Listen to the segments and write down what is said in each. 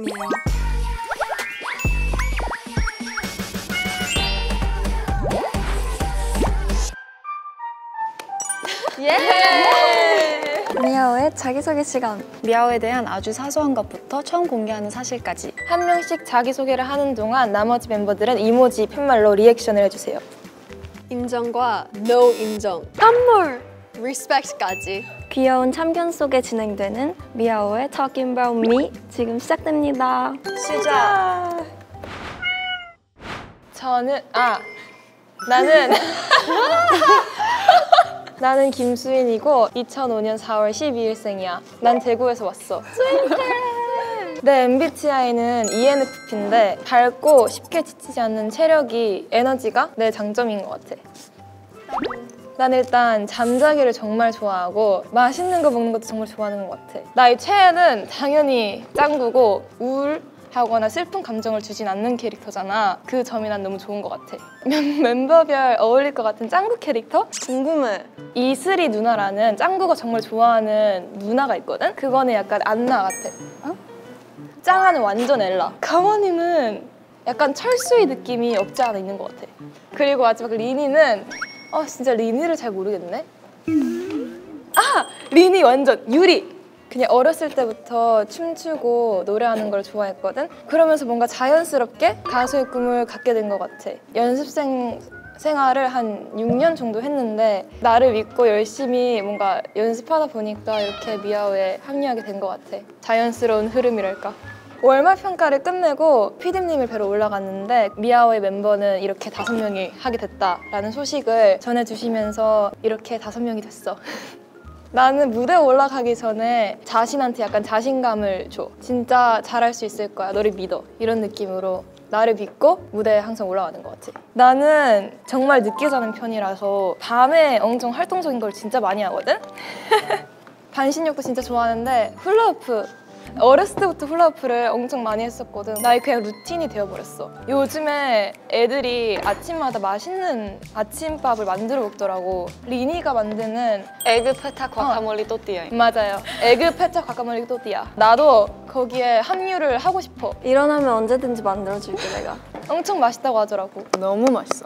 미안. 예! 미아오의 자기소개 시간. 미아오에 대한 아주 사소한 것부터 처음 공개하는 사실까지. 한 명씩 자기소개를 하는 동안 나머지 멤버들은 이모지 팻말로 리액션을 해주세요. 인정과 no 인정, 깜몰, respect까지. 귀여운 참견 속에 진행되는 미아오의 Talking About Me 지금 시작됩니다. 시작! 나는 나는 김수인이고 2005년 4월 12일생이야. 난 대구에서 왔어. 내 MBTI는 ENFP인데 밝고 쉽게 지치지 않는 체력이, 에너지가 내 장점인 것 같아. 난 일단 잠자기를 정말 좋아하고 맛있는 거 먹는 것도 정말 좋아하는 것 같아. 나의 최애는 당연히 짱구고 우울하거나 슬픈 감정을 주진 않는 캐릭터잖아. 그 점이 난 너무 좋은 것 같아. 멤버별 어울릴 것 같은 짱구 캐릭터? 궁금해. 이슬이 누나라는 짱구가 정말 좋아하는 누나가 있거든? 그거는 약간 안나 같아. 어? 짱아는 완전 엘라. 가원이는 약간 철수의 느낌이 없지 않아 있는 것 같아. 그리고 마지막 리니는 진짜 리니를 잘 모르겠네? 리니 완전 유리! 그냥 어렸을 때부터 춤추고 노래하는 걸 좋아했거든? 그러면서 뭔가 자연스럽게 가수의 꿈을 갖게 된 것 같아. 연습생 생활을 한 6년 정도 했는데 나를 믿고 열심히 뭔가 연습하다 보니까 이렇게 미아오에 합류하게 된 것 같아. 자연스러운 흐름이랄까? 월말 평가를 끝내고 피디님을 뵈러 올라갔는데 미아오의 멤버는 이렇게 5명이 하게 됐다라는 소식을 전해주시면서 이렇게 5명이 됐어. 나는 무대에 올라가기 전에 자신한테 약간 자신감을 줘. 진짜 잘할 수 있을 거야. 너를 믿어. 이런 느낌으로 나를 믿고 무대에 항상 올라가는 것 같아. 나는 정말 늦게 자는 편이라서 밤에 엄청 활동적인 걸 진짜 많이 하거든? 반신욕도 진짜 좋아하는데 훌라후프 어렸을 때부터 훌라후프를 엄청 많이 했었거든. 나의 그냥 루틴이 되어버렸어. 요즘에 애들이 아침마다 맛있는 아침밥을 만들어 먹더라고. 리니가 만드는 에그 페타 과카몰리 또띠아. 맞아요. 에그 페타 과카몰리 또띠아. 나도 거기에 합류를 하고 싶어. 일어나면 언제든지 만들어줄게 내가. 엄청 맛있다고 하더라고. 너무 맛있어.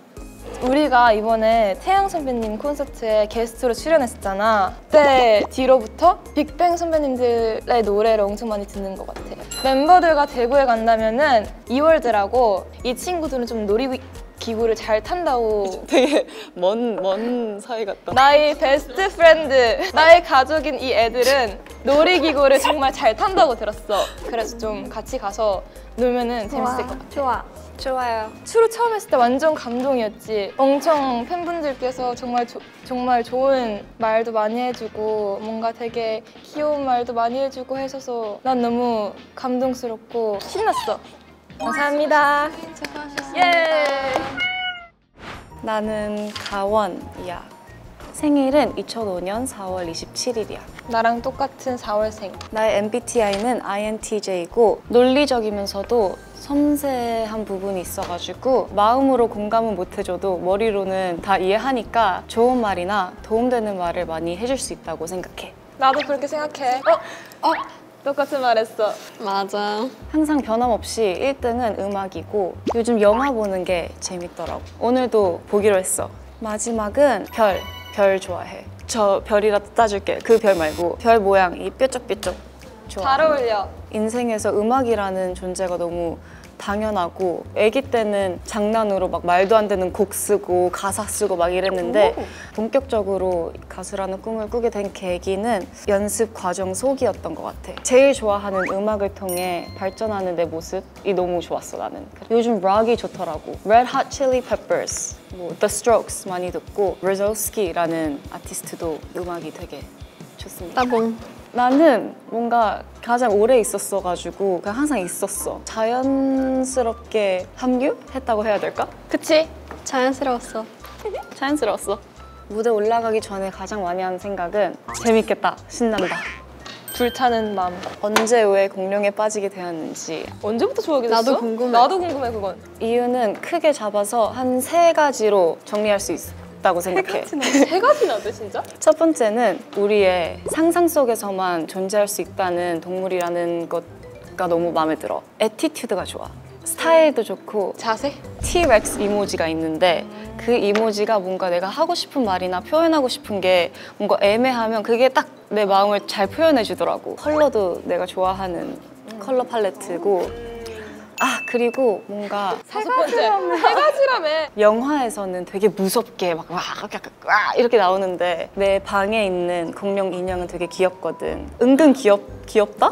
우리가 이번에 태양 선배님 콘서트에 게스트로 출연했었잖아. 그때 뒤로부터 빅뱅 선배님들의 노래를 엄청 많이 듣는 것 같아. 멤버들과 대구에 간다면은 이월드라고, 이 친구들은 좀 놀이기구를 잘 탄다고. 되게 먼 사이 같다. 나의 베스트 프렌드, 나의 가족인 이 애들은 놀이기구를 정말 잘 탄다고 들었어. 그래서 좀 같이 가서 놀면은 재밌을 것 같아. 좋아. 좋아요. 추루 처음 했을 때 완전 감동이었지. 엄청 팬분들께서 정말 좋은 말도 많이 해주고 뭔가 되게 귀여운 말도 많이 해주고 해줘서 난 너무 감동스럽고 신났어. 감사합니다. 예. 나는 가원이야. 생일은 2005년 4월 27일이야. 나랑 똑같은 4월생. 나의 MBTI는 INTJ고 논리적이면서도 섬세한 부분이 있어가지고 마음으로 공감은 못해줘도 머리로는 다 이해하니까 좋은 말이나 도움되는 말을 많이 해줄 수 있다고 생각해. 나도 그렇게 생각해. 똑같은 말 했어. 맞아. 항상 변함없이 1등은 음악이고 요즘 영화 보는 게 재밌더라고. 오늘도 보기로 했어. 마지막은 별 좋아해. 저 별이라도 따줄게. 그 별 말고 별 모양 이 뾰족뾰족 좋아. 잘 어울려. 인생에서 음악이라는 존재가 너무 당연하고 아기 때는 장난으로 막 말도 안 되는 곡 쓰고 가사 쓰고 막 이랬는데 본격적으로 가수라는 꿈을 꾸게 된 계기는 연습 과정 속이었던 것 같아. 제일 좋아하는 음악을 통해 발전하는 내 모습이 너무 좋았어. 나는 요즘 락이 좋더라고. Red Hot Chili Peppers, The Strokes 많이 듣고 Rzewski라는 아티스트도 음악이 되게 좋습니다. 따봉. 나는 뭔가 가장 오래 있었어가지고 그냥 항상 있었어. 자연스럽게 합류했다고 해야 될까? 그치? 자연스러웠어. 자연스러웠어. 무대 올라가기 전에 가장 많이 하는 생각은 재밌겠다, 신난다. 불타는 마음. 언제 왜 공룡에 빠지게 되었는지. 언제부터 좋아하게 됐어? 나도 궁금해. 나도 궁금해 그건. 이유는 크게 잡아서 한 3가지로 정리할 수 있다고 생각해. 3가지나 돼 진짜? 첫 번째는 우리의 상상 속에서만 존재할 수 있다는 동물이라는 것 자세가 너무 마음에 들어. 애티튜드가 좋아. 스타일도 좋고 자세? T-Rex 이모지가 있는데 그 이모지가 뭔가 내가 하고 싶은 말이나 표현하고 싶은 게 뭔가 애매하면 그게 딱 내 마음을 잘 표현해 주더라고. 컬러도 내가 좋아하는 컬러 팔레트고 그리고 뭔가 5번째. 세 가지라며. 영화에서는 되게 무섭게 막 와 이렇게 나오는데 내 방에 있는 공룡 인형은 되게 귀엽거든. 은근 귀엽다?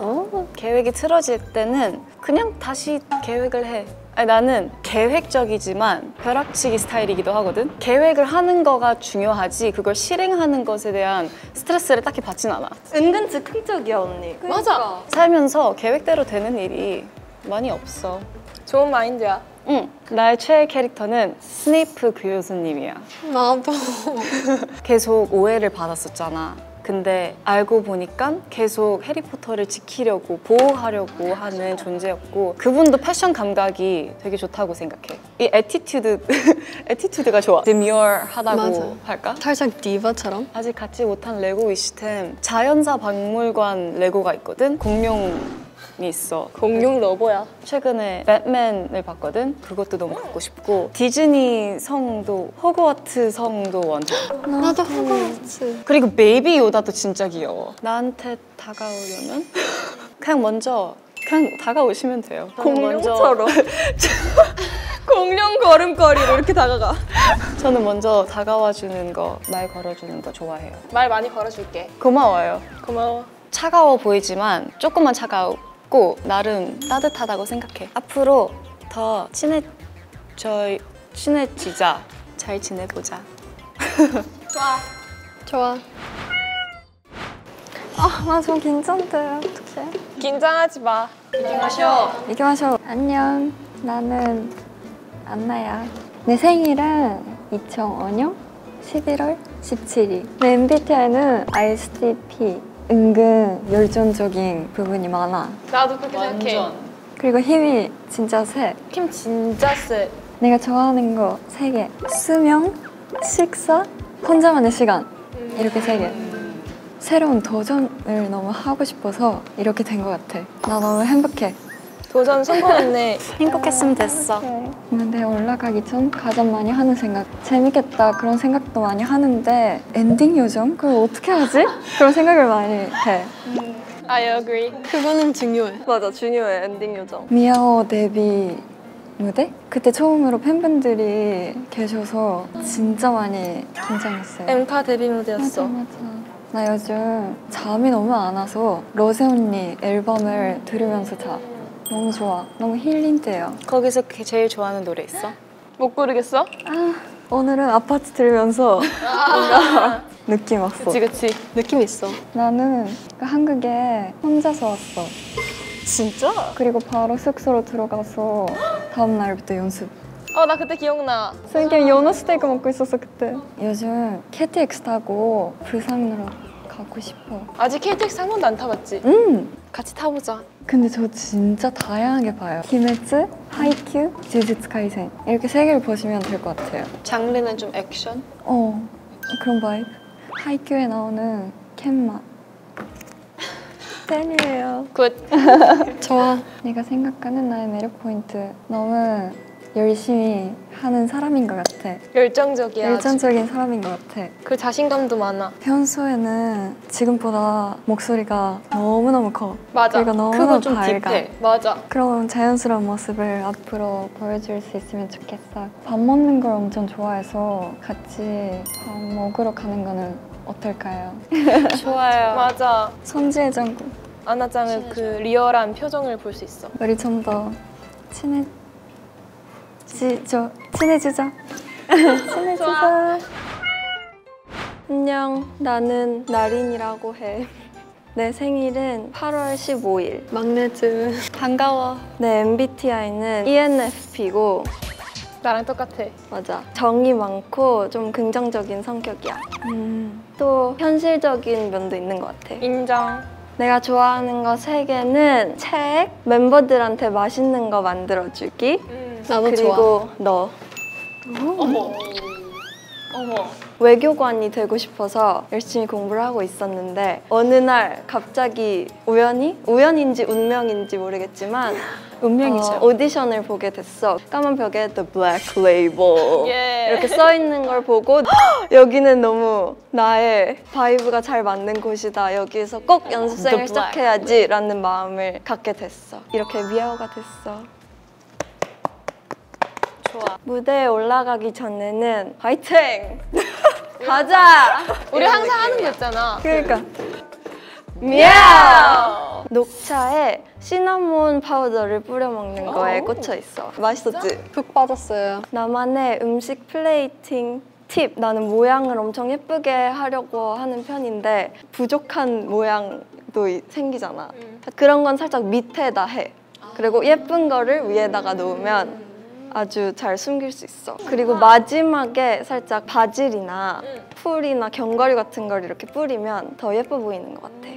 계획이 틀어질 때는 그냥 다시 계획을 해. 아니, 나는 계획적이지만 벼락치기 스타일이기도 하거든. 계획을 하는 거가 중요하지 그걸 실행하는 것에 대한 스트레스를 딱히 받진 않아. 은근 즉흥적이야 언니. 맞아. 살면서 계획대로 되는 일이 많이 없어. 좋은 마인드야. 응. 나의 최애 캐릭터는 스네이프 교수님이야. 나도. 계속 오해를 받았었잖아. 근데 알고 보니까 계속 해리포터를 지키려고 보호하려고 하는 존재였고 그분도 패션 감각이 되게 좋다고 생각해. 이 애티튜드가 좋아. 데미얼하다고 맞아. 할까? 살짝 디바처럼. 아직 갖지 못한 레고 위시템 자연사 박물관 레고가 있거든. 공룡이 있어. 공룡 러버야. 최근에 배트맨을 봤거든. 그것도 너무 갖고 싶고 디즈니 성도 호그와트 성도 원해. 나도 호그와트. 그리고 베이비 요다도 진짜 귀여워. 나한테 다가오려면 그냥 다가오시면 돼요. 공룡처럼. 공룡 걸음걸이로 이렇게 다가가. 저는 먼저 다가와주는 거, 말 걸어주는 거 좋아해요. 말 많이 걸어줄게. 고마워요. 고마워. 차가워 보이지만 조금만 차가웠고 나름 따뜻하다고 생각해. 앞으로 더 친해지자. 잘 지내보자. 좋아. 좋아. 나 좀 긴장돼. 어떡해. 긴장하지 마. 이기 마셔. 이기 마셔. 안녕. 나는 안나야. 내 생일은 2005년 11월 17일. 내 MBTI는 ISTP. 은근 열정적인 부분이 많아. 나도 그렇게 생각해. 그리고 힘이 진짜 세. 힘 진짜 세. 내가 좋아하는 거 3개. 수면, 식사, 혼자만의 시간. 이렇게 3개. 새로운 도전을 너무 하고 싶어서 이렇게 된 것 같아. 나 너무 행복해. 도전 성공했네. 행복했으면 됐어. 근데 올라가기 전 가장 많이 하는 생각, 재밌겠다 그런 생각도 많이 하는데 엔딩 요정? 그걸 어떻게 하지? 그런 생각을 많이 해. I agree. 그거는 중요해. 맞아, 중요해, 엔딩 요정. 미아오 데뷔 무대? 그때 처음으로 팬분들이 계셔서 진짜 많이 긴장했어요. 엠카 데뷔 무대였어. 맞아. 나 요즘 잠이 너무 안 와서 로제 언니 앨범을 들으면서 자. 너무 좋아. 너무 힐링돼요. 거기서 제일 좋아하는 노래 있어? 못 고르겠어? 오늘은 아파트 들으면서 뭔가 느낌 왔어. 그치. 느낌 있어. 나는 한국에 혼자서 왔어. 진짜? 그리고 바로 숙소로 들어가서 다음 날부터 연습. 나 그때 기억나. 생긴 연어 스테이크 먹고 있었어 그때. 요즘 KTX 타고 부산으로 가고 싶어. 아직 KTX 한 번도 안 타봤지? 같이 타보자. 근데 저 진짜 다양하게 봐요. 히메츠, 하이큐, 주주츠 카이센 이렇게 3개를 보시면 될 것 같아요. 장르는 좀 액션? 그런 바이브. 하이큐에 나오는 캔마 팬이에요. 굿. 좋아. 내가 생각하는 나의 매력 포인트, 너무 열심히 하는 사람인 것 같아. 열정적이야. 열정적인 사람인 것 같아. 그 자신감도 많아. 평소에는 지금보다 목소리가 너무너무 커. 맞아. 그리고 그거 너무너무 좀 밝아. 딥해. 맞아. 그런 자연스러운 모습을 앞으로 보여줄 수 있으면 좋겠어. 밥 먹는 걸 엄청 좋아해서 같이 밥 먹으러 가는 거는 어떨까요? 좋아요. 맞아. 선지의 장군. 아나짱의 그 리얼한 표정을 볼 수 있어. 우리 좀 더 친해지자. 친해지자. 안녕, 나는 나린이라고 해. 내 생일은 8월 15일. 막내즈. 반가워. 내 MBTI는 ENFP고 나랑 똑같아. 맞아. 정이 많고 좀 긍정적인 성격이야. 또 현실적인 면도 있는 것 같아. 인정. 내가 좋아하는 거 3개는 책, 멤버들한테 맛있는 거 만들어주기, 나도 그리고 좋아. 너. 어머. 어머. 외교관이 되고 싶어서 열심히 공부를 하고 있었는데 어느 날 갑자기 우연인지 운명인지 모르겠지만 운명이죠. 오디션을 보게 됐어. 까만 벽에 The Black Label 예. 이렇게 써 있는 걸 보고 여기는 너무 나의 바이브가 잘 맞는 곳이다. 여기에서 꼭 연습생을 The Black. 시작해야지 라는 마음을 갖게 됐어. 이렇게 미아오가 됐어. 좋아. 무대에 올라가기 전에는 화이팅! 가자! 우리 항상 하는 거 있잖아. 그러니까 미야오! 녹차에 시나몬 파우더를 뿌려 먹는 거에 꽂혀 있어. 맛있었지? 푹 빠졌어요. 나만의 음식 플레이팅 팁. 나는 모양을 엄청 예쁘게 하려고 하는 편인데 부족한 모양도 생기잖아. 그런 건 살짝 밑에다 해. 그리고 예쁜 거를 위에다가 놓으면 아주 잘 숨길 수 있어. 그리고 마지막에 살짝 바질이나 풀이나 견과류 같은 걸 이렇게 뿌리면 더 예뻐 보이는 것 같아.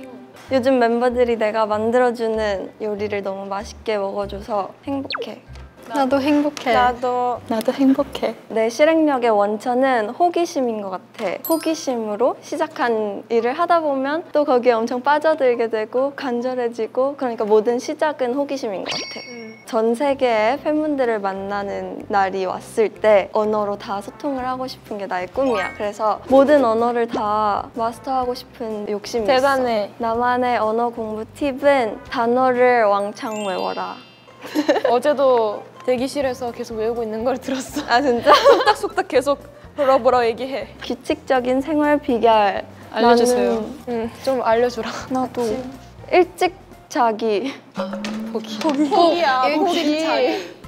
요즘 멤버들이 내가 만들어주는 요리를 너무 맛있게 먹어줘서 행복해. 나도 행복해. 나도 행복해. 내 실행력의 원천은 호기심인 것 같아. 호기심으로 시작한 일을 하다 보면 또 거기에 엄청 빠져들게 되고 간절해지고, 그러니까 모든 시작은 호기심인 것 같아. 전 세계의 팬분들을 만나는 날이 왔을 때 언어로 다 소통을 하고 싶은 게 나의 꿈이야. 그래서 모든 언어를 다 마스터하고 싶은 욕심이 대단해. 있어. 나만의 언어 공부 팁은 단어를 왕창 외워라. 어제도 대기실에서 계속 외우고 있는 걸 들었어. 아 진짜? 속닥속닥 계속 뭐라 얘기해. 규칙적인 생활 비결 알려주세요. 나는 좀 알려주라. 나도 일찍 자기. 포기야.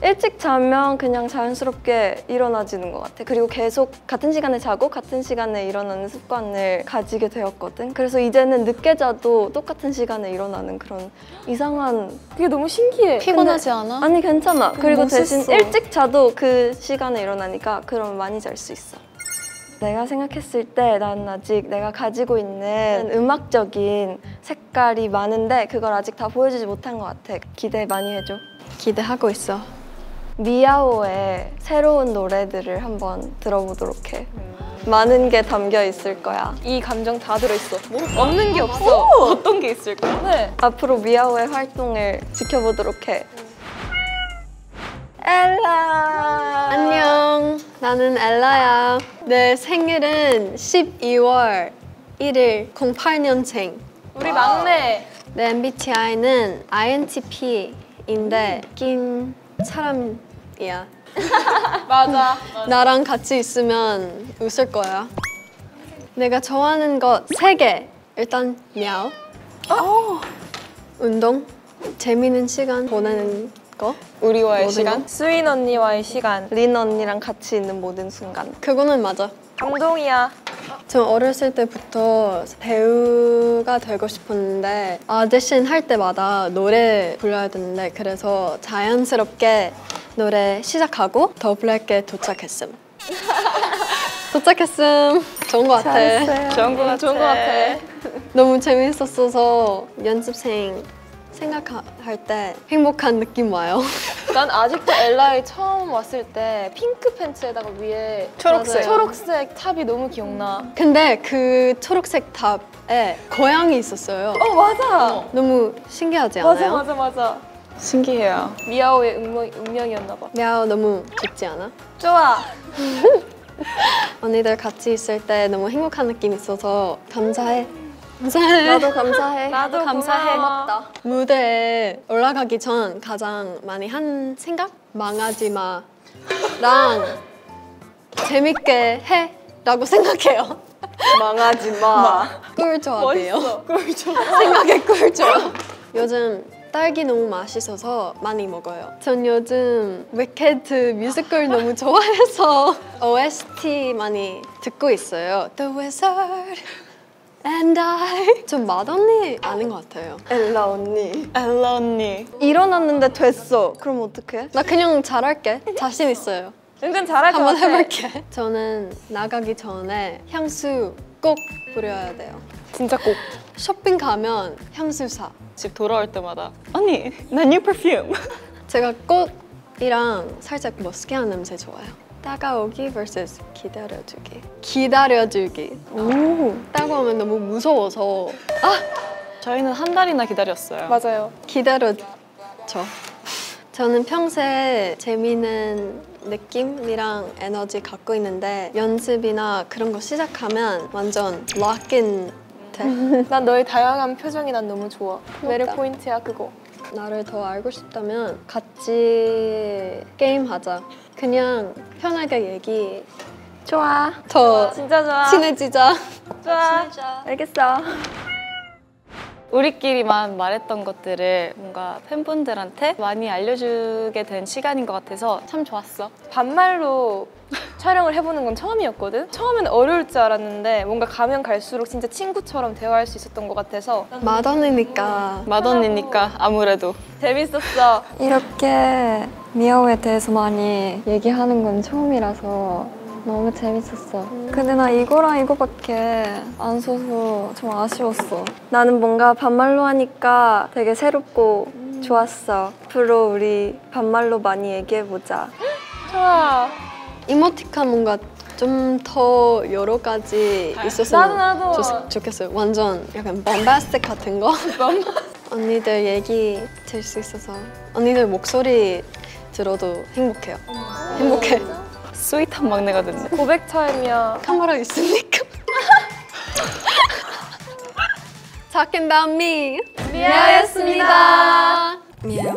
일찍 자면 그냥 자연스럽게 일어나지는 것 같아. 그리고 계속 같은 시간에 자고 같은 시간에 일어나는 습관을 가지게 되었거든. 그래서 이제는 늦게 자도 똑같은 시간에 일어나는 그런 이상한. 그게 너무 신기해. 피곤하지 않아? 아니 괜찮아. 그리고 대신 멋있어. 일찍 자도 그 시간에 일어나니까 그럼 많이 잘 수 있어. 내가 생각했을 때 난 아직 내가 가지고 있는 음악적인 색깔이 많은데 그걸 아직 다 보여주지 못한 것 같아. 기대 많이 해줘. 기대하고 있어. 미야오의 새로운 노래들을 한번 들어보도록 해. 많은 게 담겨 있을 거야. 이 감정 다 들어있어. 없는 게 없어. 어떤 게 있을까? 네. 앞으로 미야오의 활동을 지켜보도록 해. 엘라! 안녕. 나는 엘라야. 내 생일은 12월 1일 08년생. 우리 막내. 내 MBTI는 INTP인데 낀 사람이야. 맞아. 나랑 같이 있으면 웃을 거야. 내가 좋아하는 것 3개. 일단 미야오. 운동. 재미있는 시간 보내는 거. 우리와의 모든 시간? 수인 언니와의 시간. 린 언니랑 같이 있는 모든 순간. 그거는 맞아. 감동이야. 전 어렸을 때부터 배우가 되고 싶었는데 오디션 할 때마다 노래 불러야 되는데 그래서 자연스럽게 노래 시작하고 더 블랙에 도착했음. 도착했음. 좋은 것 같아. 잘했어요. 좋은 거 같아. 좋은 거 같아. 너무 재밌었어서 연습생 생각할 때 행복한 느낌 와요. 난 아직도 엘라이 처음 왔을 때 핑크 팬츠에다가 위에 초록색. 초록색 탑이 너무 기억나. 근데 그 초록색 탑에 고양이 있었어요. 맞아. 너무 신기하지 않아요? 맞아. 신기해요. 미아오의 운명이었나 봐. 미아오 너무 좋지 않아? 좋아. 언니들 같이 있을 때 너무 행복한 느낌 있어서 감사해. 감사해. 나도 감사해. 나도 감사해. 고맙다. 무대에 올라가기 전 가장 많이 한 생각? 망하지 마랑 재밌게 해 라고 생각해요. 망하지 마. 꿀조합이에요. 생각의 꿀조합. 요즘 딸기 너무 맛있어서 많이 먹어요. 전 요즘 위켓 뮤지컬 너무 좋아해서 OST 많이 듣고 있어요. The Wizard and I. 좀 맏언니 아는 것 같아요. 엘라 언니. 엘라 언니. 일어났는데 됐어. 그럼 어떡해? 나 그냥 잘할게. 자신 있어요. 은근 잘할 것 한번 같아. 해볼게. 저는 나가기 전에 향수 꼭 뿌려야 돼요. 진짜 꼭. 쇼핑 가면 향수 사. 집 돌아올 때마다 언니, 나 new perfume. 제가 꽃이랑 살짝 머스키한 냄새 좋아요. 다가오기 vs 기다려주기. 기다려주기. 오. 다가오면 너무 무서워서 저희는 한 달이나 기다렸어요. 맞아요. 기다려줘. 저는 평소에 재미있는 느낌이랑 에너지 갖고 있는데 연습이나 그런 거 시작하면 완전 락인 돼. 난 너의 다양한 표정이 난 너무 좋아. 매력 포인트야 그거. 나를 더 알고 싶다면 같이 게임하자. 그냥 편하게 얘기. 좋아. 더 진짜 좋아. 친해지자. 좋아. 알겠어. 우리끼리만 말했던 것들을 뭔가 팬분들한테 많이 알려주게 된 시간인 것 같아서 참 좋았어. 반말로 촬영을 해보는 건 처음이었거든? 처음엔 어려울 줄 알았는데 뭔가 가면 갈수록 진짜 친구처럼 대화할 수 있었던 것 같아서 맏언니니까. 맏언니니까 아무래도. 재밌었어. 이렇게 미아오에 대해서 많이 얘기하는 건 처음이라서 너무 재밌었어. 근데 나 이거랑 이거밖에 안 써서 좀 아쉬웠어. 나는 뭔가 반말로 하니까 되게 새롭고 좋았어. 앞으로 우리 반말로 많이 얘기해보자. 좋아. 이모티콘 뭔가 좀 더 여러 가지 있었으면 나도. 좋겠어요. 완전 약간 bombastics 같은 거. 언니들 얘기 들 수 있어서 언니들 목소리 들어도 행복해요. 행복해. 스윗한 막내가 됐네. 고백 타임이야. 카메라 있으니까. Talking about me. 미아였습니다. 미아.